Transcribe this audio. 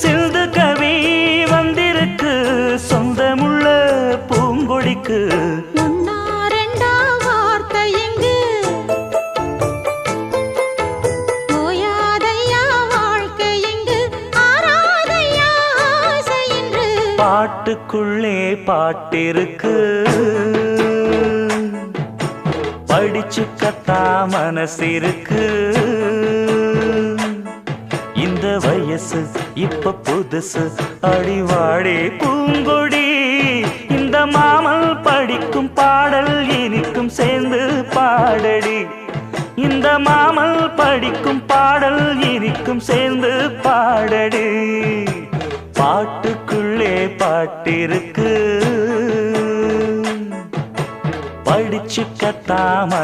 சிந்து கவி வந்திருக்கு சொந்தமுள்ள பூங்கொடிக்கு. பாட்டுக்குள்ளே பாட்டிருக்கு படிச்சுக்கத்தா மனசிருக்கு. இந்த வயசு இப்ப புதுசு அடிவாடி பூங்கொடி. இந்த மாமல் படிக்கும் பாடல் இனிக்கும் சேர்ந்து பாடடி. இந்த மாமல் படிக்கும் பாடல் இனிக்கும் சேர்ந்து பாடடி. பாட்டுக்குள்ளே பாட்டிருக்கு படிச்சுக்கத்தாம